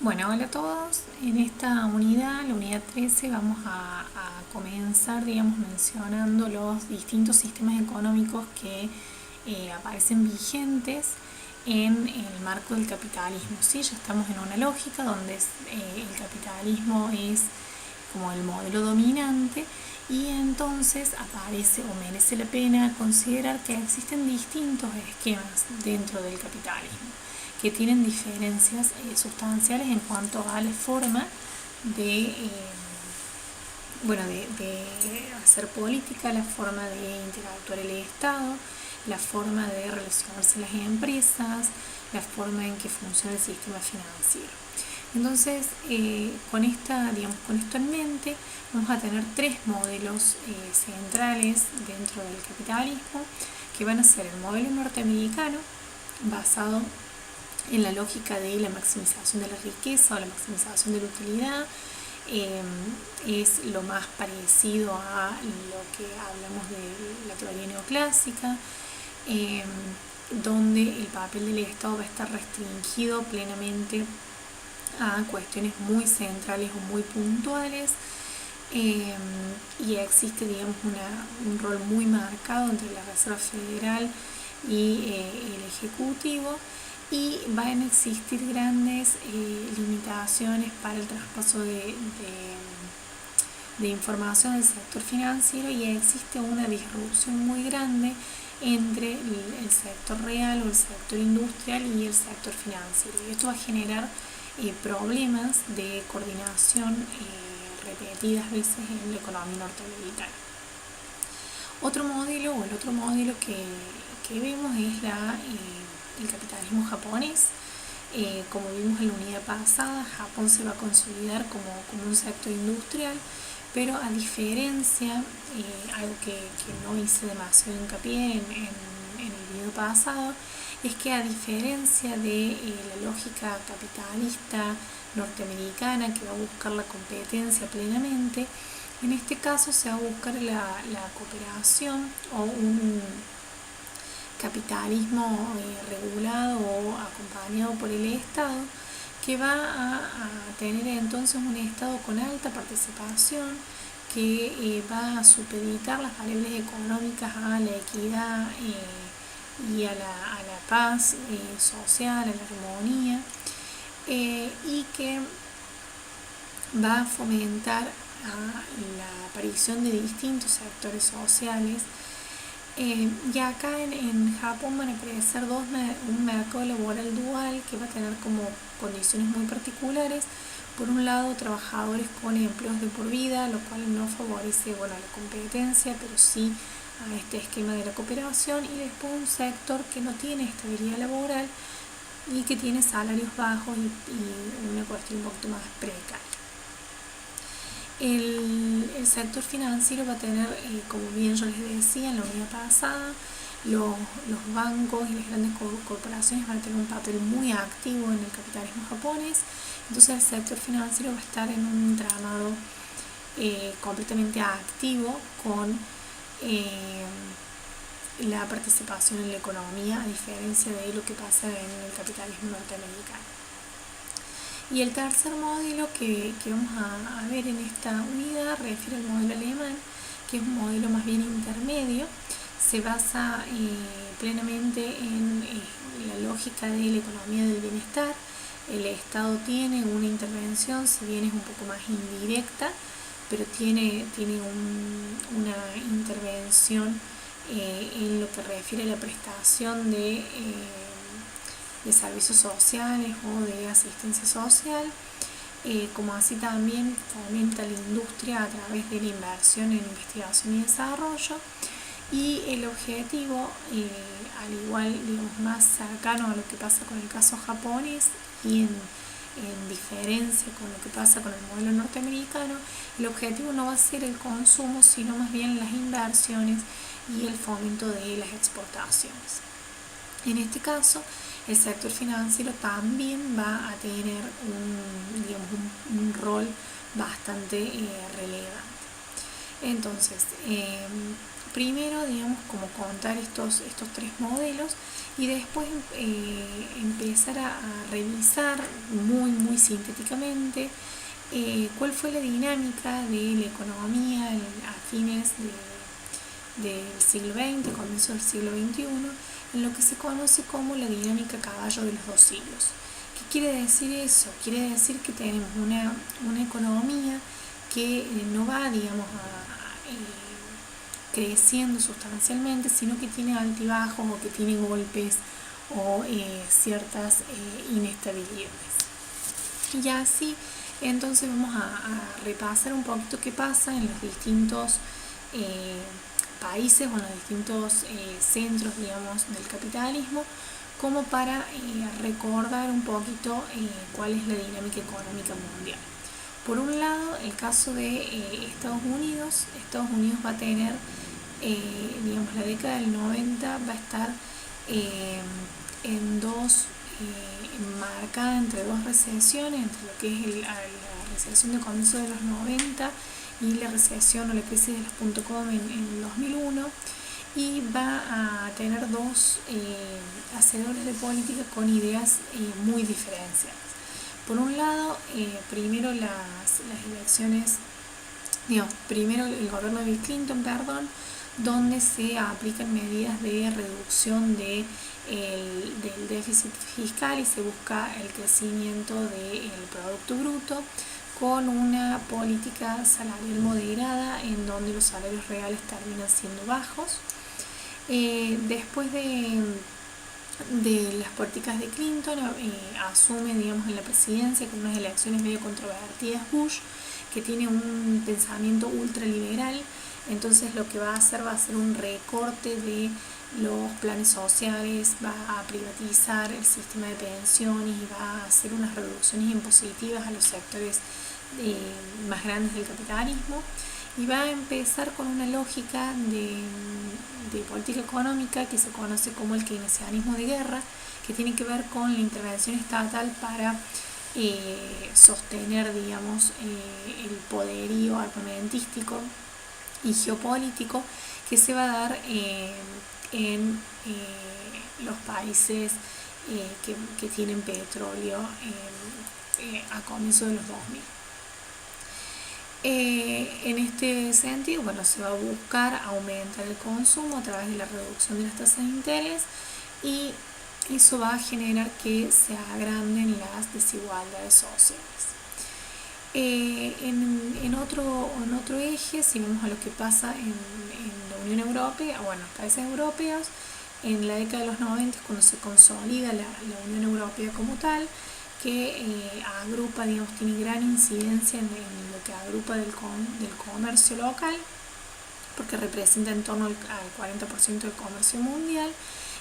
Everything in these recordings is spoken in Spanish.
Bueno, hola a todos. En esta unidad, la unidad 13, vamos a comenzar, mencionando los distintos sistemas económicos que aparecen vigentes en el marco del capitalismo. ¿Sí? Ya estamos en una lógica donde el capitalismo es como el modelo dominante y entonces aparece o merece la pena considerar que existen distintos esquemas dentro del capitalismo que tienen diferencias sustanciales en cuanto a la forma de, de hacer política, la forma de interactuar el Estado, la forma de relacionarse las empresas, la forma en que funciona el sistema financiero. Entonces, con esto en mente, vamos a tener tres modelos centrales dentro del capitalismo, que van a ser el modelo norteamericano, basado en la lógica de la maximización de la riqueza o la maximización de la utilidad. Es lo más parecido a lo que hablamos de la teoría neoclásica, donde el papel del Estado va a estar restringido plenamente a cuestiones muy centrales o muy puntuales, y existe un rol muy marcado entre la Reserva Federal y el Ejecutivo, y van a existir grandes limitaciones para el traspaso de información del sector financiero, y existe una disrupción muy grande entre el sector real o el sector industrial y el sector financiero, y esto va a generar problemas de coordinación repetidas veces en la economía norteamericana. El otro modelo que vemos es el capitalismo japonés. Como vimos en la unidad pasada, Japón se va a consolidar como un sector industrial, pero a diferencia, algo que no hice demasiado hincapié en el video pasado, es que a diferencia de la lógica capitalista norteamericana, que va a buscar la competencia plenamente, en este caso se va a buscar la cooperación o un capitalismo regulado o acompañado por el Estado, que va a tener entonces un Estado con alta participación, que va a supeditar las variables económicas a la equidad y a la paz social, a la armonía, y que va a fomentar la aparición de distintos sectores sociales. Y acá en Japón van a aparecer un mercado laboral dual, que va a tener como condiciones muy particulares. Por un lado, trabajadores con empleos de por vida, lo cual no favorece la competencia, pero sí a este esquema de la cooperación, y después un sector que no tiene estabilidad laboral y que tiene salarios bajos y una cuestión un poquito más precaria. El sector financiero va a tener, como bien yo les decía en la unidad pasada, los bancos y las grandes corporaciones van a tener un papel muy activo en el capitalismo japonés. Entonces el sector financiero va a estar en un entramado completamente activo con la participación en la economía, a diferencia de lo que pasa en el capitalismo norteamericano. Y el tercer modelo que vamos a ver en esta unidad refiere al modelo alemán, que es un modelo más bien intermedio. Se basa plenamente en la lógica de la economía del bienestar. El Estado tiene una intervención, si bien es un poco más indirecta, pero tiene una intervención en lo que refiere a la prestación de servicios sociales o de asistencia social, como así también fomenta la industria a través de la inversión en investigación y desarrollo. Y el objetivo, al igual más cercano a lo que pasa con el caso japonés y en diferencia con lo que pasa con el modelo norteamericano, el objetivo no va a ser el consumo, sino más bien las inversiones y el fomento de las exportaciones. En este caso, el sector financiero también va a tener un rol bastante relevante. Entonces, primero, digamos, como contar estos tres modelos y después empezar a revisar muy sintéticamente cuál fue la dinámica de la economía a fines del siglo XX, comienzo del siglo XXI, en lo que se conoce como la dinámica caballo de los 2 siglos. ¿Qué quiere decir eso? Quiere decir que tenemos una economía que no va, digamos, creciendo sustancialmente, sino que tiene altibajos o que tiene golpes o ciertas inestabilidades. Y así, entonces vamos a repasar un poquito qué pasa en los distintos países o en los distintos centros, digamos, del capitalismo, como para recordar un poquito cuál es la dinámica económica mundial. Por un lado, el caso de Estados Unidos va a tener, digamos, la década del 90 va a estar marcada entre dos recesiones, entre lo que es la recesión de comienzo de los 90 y la recesión o la crisis de los .com en el 2001, y va a tener dos hacedores de política con ideas muy diferenciadas. Por un lado, primero las elecciones, primero el gobierno de Bill Clinton, donde se aplican medidas de reducción del déficit fiscal y se busca el crecimiento del Producto Bruto con una política salarial moderada en donde los salarios reales terminan siendo bajos. Después de las políticas de Clinton, asume, digamos, en la presidencia con unas elecciones medio controvertidas Bush, que tiene un pensamiento ultraliberal. Entonces lo que va a ser un recorte de los planes sociales, va a privatizar el sistema de pensiones y va a hacer unas reducciones impositivas a los sectores más grandes del capitalismo, y va a empezar con una lógica de política económica que se conoce como el keynesianismo de guerra, que tiene que ver con la intervención estatal para sostener, digamos, el poderío armamentístico y geopolítico que se va a dar en los países que tienen petróleo a comienzos de los 2000. En este sentido, bueno, se va a buscar aumentar el consumo a través de la reducción de las tasas de interés, y eso va a generar que se agranden las desigualdades sociales. En otro eje, si vemos a lo que pasa en la Unión Europea, bueno, los países europeos, en la década de los 90 es cuando se consolida la Unión Europea como tal, que agrupa, digamos, tiene gran incidencia en lo que agrupa del comercio local, porque representa en torno al 40% del comercio mundial,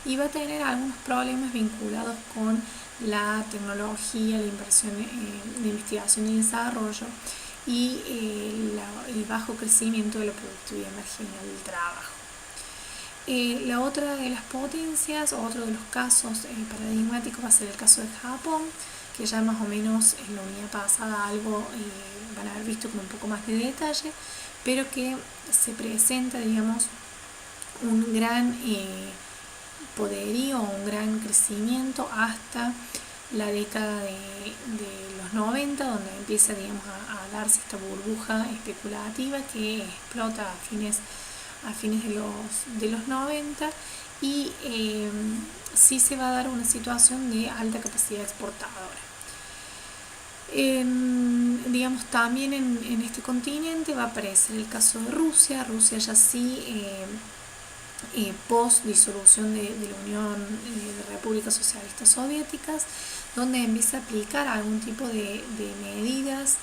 y va a tener algunos problemas vinculados con la tecnología, la inversión de investigación y desarrollo y el bajo crecimiento de la productividad marginal del trabajo. La otra de las potencias, otro de los casos paradigmáticos, va a ser el caso de Japón, que ya más o menos en la unidad pasada algo van a haber visto con un poco más de detalle, pero que se presenta, digamos, un gran poderío, un gran crecimiento hasta la década de los 90, donde empieza, digamos, a darse esta burbuja especulativa que explota a fines de los 90, y sí se va a dar una situación de alta capacidad exportadora. Digamos, también en este continente va a aparecer el caso de Rusia ya sí post disolución de la Unión de Repúblicas Socialistas Soviéticas, donde empieza a aplicar algún tipo de medidas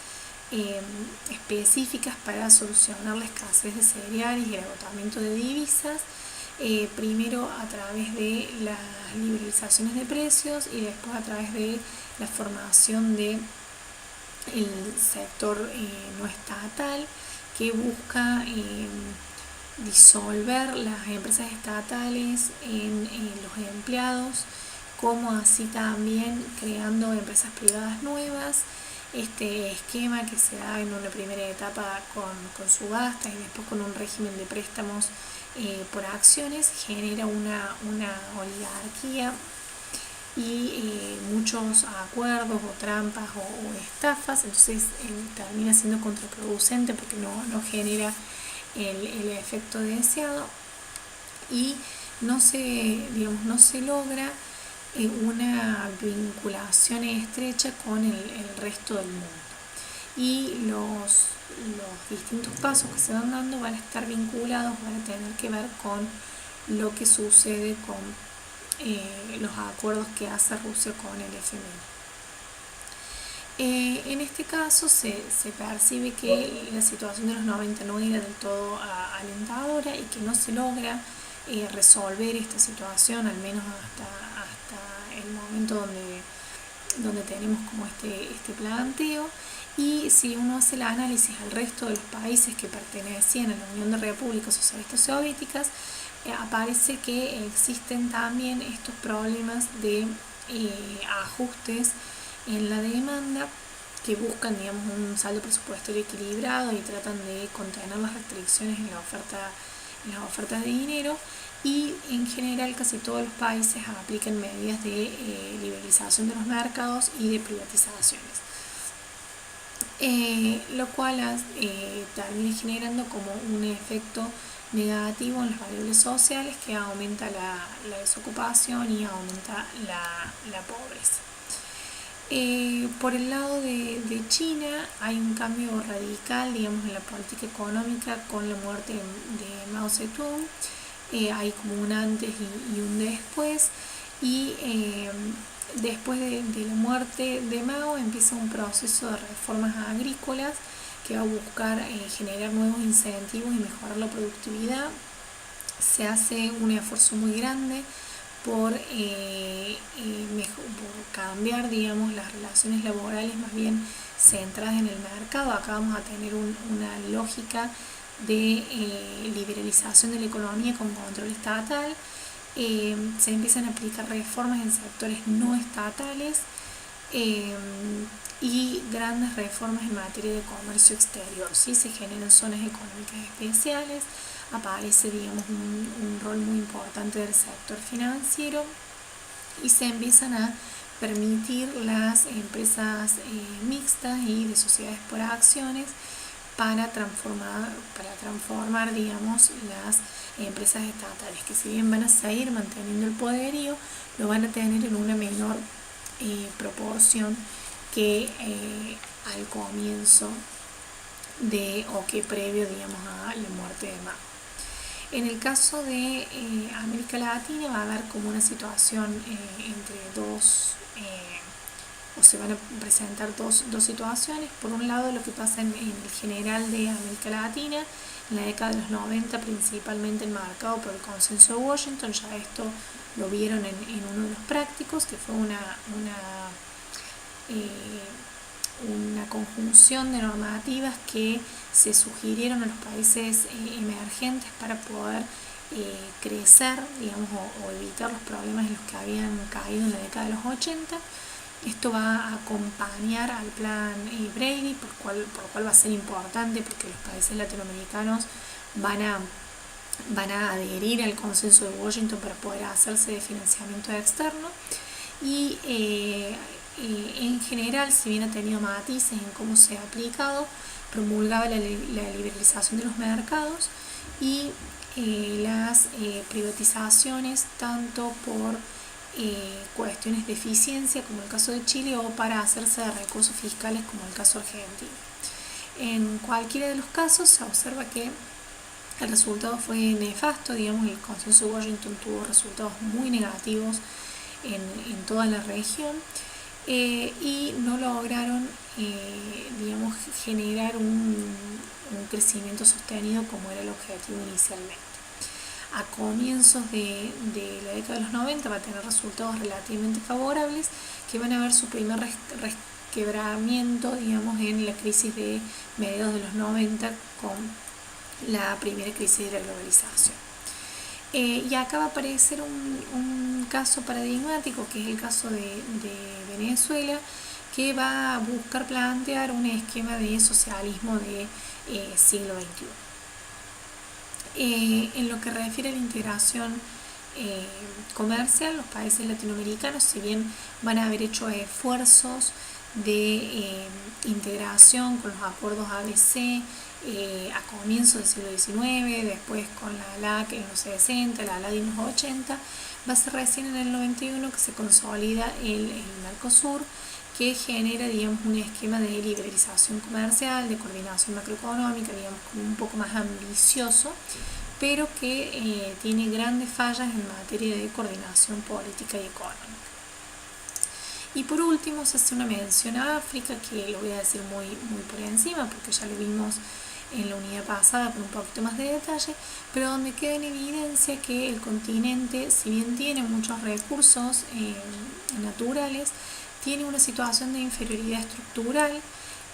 específicas para solucionar la escasez de cereales y el agotamiento de divisas, primero a través de las liberalizaciones de precios y después a través de la formación de el sector no estatal, que busca disolver las empresas estatales en los empleados, como así también creando empresas privadas nuevas este esquema que se da en una primera etapa con subastas y después con un régimen de préstamos por acciones, genera una oligarquía y muchos acuerdos o trampas o estafas, entonces termina siendo contraproducente porque no genera el efecto deseado y no se logra una vinculación estrecha con el resto del mundo. Y los distintos pasos que se van dando van a estar vinculados, van a tener que ver con lo que sucede con los acuerdos que hace Rusia con el FMI. En este caso se percibe que la situación de los 90 no era del todo alentadora y que no se logra resolver esta situación, al menos hasta el momento donde tenemos como este planteo. Y si uno hace el análisis al resto de los países que pertenecían a la Unión de Repúblicas Socialistas Soviéticas, aparece que existen también estos problemas de ajustes en la demanda que buscan, digamos, un saldo presupuestario equilibrado y tratan de contener las restricciones en las ofertas de dinero, y en general casi todos los países aplican medidas de liberalización de los mercados y de privatizaciones. Lo cual termina generando como un efecto negativo en las variables sociales que aumenta la desocupación y aumenta la pobreza. Por el lado de China hay un cambio radical, digamos, en la política económica con la muerte de Mao Zedong. Hay como un antes y un después, y después de la muerte de Mao empieza un proceso de reformas agrícolas que va a buscar generar nuevos incentivos y mejorar la productividad. Se hace un esfuerzo muy grande por cambiar, digamos, las relaciones laborales más bien centradas en el mercado. Acá vamos a tener una lógica de liberalización de la economía con control estatal. Se empiezan a aplicar reformas en sectores no estatales y grandes reformas en materia de comercio exterior. ¿Sí? Se generan zonas económicas especiales, aparece, digamos, un rol muy importante del sector financiero y se empiezan a permitir las empresas mixtas y de sociedades por acciones para transformar, digamos, las empresas estatales, que si bien van a seguir manteniendo el poderío, lo van a tener en una menor proporción que al comienzo o que previo, digamos, a la muerte de Mao. En el caso de América Latina va a haber como una situación entre dos, o se van a presentar dos situaciones. Por un lado, lo que pasa en el general de América Latina, en la década de los 90, principalmente enmarcado por el consenso de Washington. Ya esto lo vieron en uno de los prácticos, que fue una conjunción de normativas que se sugirieron a los países emergentes para poder crecer, digamos, o evitar los problemas en los que habían caído en la década de los 80. Esto va a acompañar al plan Brady, por lo cual va a ser importante porque los países latinoamericanos van a adherir al consenso de Washington para poder hacerse de financiamiento externo. Y en general, si bien ha tenido matices en cómo se ha aplicado, promulgaba la liberalización de los mercados y las privatizaciones, tanto por cuestiones de eficiencia, como el caso de Chile, o para hacerse de recursos fiscales, como el caso argentino. En cualquiera de los casos se observa que el resultado fue nefasto, digamos, el consenso de Washington tuvo resultados muy negativos en toda la región. Y no lograron, digamos, generar un crecimiento sostenido como era el objetivo inicialmente. A comienzos de la década de los 90 va a tener resultados relativamente favorables, que van a ver su primer resquebramiento, digamos, en la crisis de mediados de los 90 con la primera crisis de la globalización. Y acá va a aparecer un caso paradigmático, que es el caso de Venezuela, que va a buscar plantear un esquema de socialismo de siglo XXI. En lo que refiere a la integración comercial, los países latinoamericanos, si bien van a haber hecho esfuerzos de integración con los acuerdos ABC a comienzos del siglo XIX, después con la ALAC en los 60, la ALAD en los 80, va a ser recién en el 91 que se consolida el Mercosur, que genera, digamos, un esquema de liberalización comercial, de coordinación macroeconómica, digamos, como un poco más ambicioso, pero que tiene grandes fallas en materia de coordinación política y económica. Y por último se hace una mención a África, que lo voy a decir muy por encima, porque ya lo vimos en la unidad pasada con un poquito más de detalle, pero donde queda en evidencia que el continente, si bien tiene muchos recursos naturales, tiene una situación de inferioridad estructural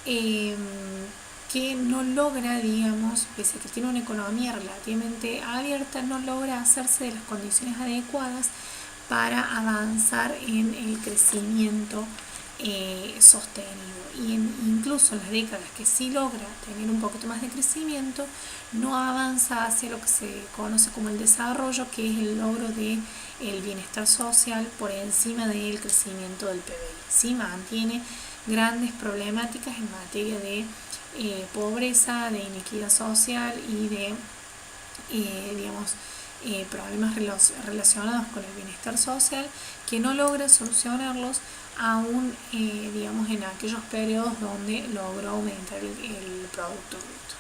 que no logra, digamos, pese a que tiene una economía relativamente abierta, no logra hacerse de las condiciones adecuadas para avanzar en el crecimiento sostenido. Y incluso en las décadas que sí logra tener un poquito más de crecimiento, no avanza hacia lo que se conoce como el desarrollo, que es el logro del bienestar social por encima del crecimiento del PBI. Sí mantiene grandes problemáticas en materia de pobreza, de inequidad social y de, digamos, problemas relacionados con el bienestar social, que no logra solucionarlos aún, digamos, en aquellos periodos donde logró aumentar el Producto Bruto.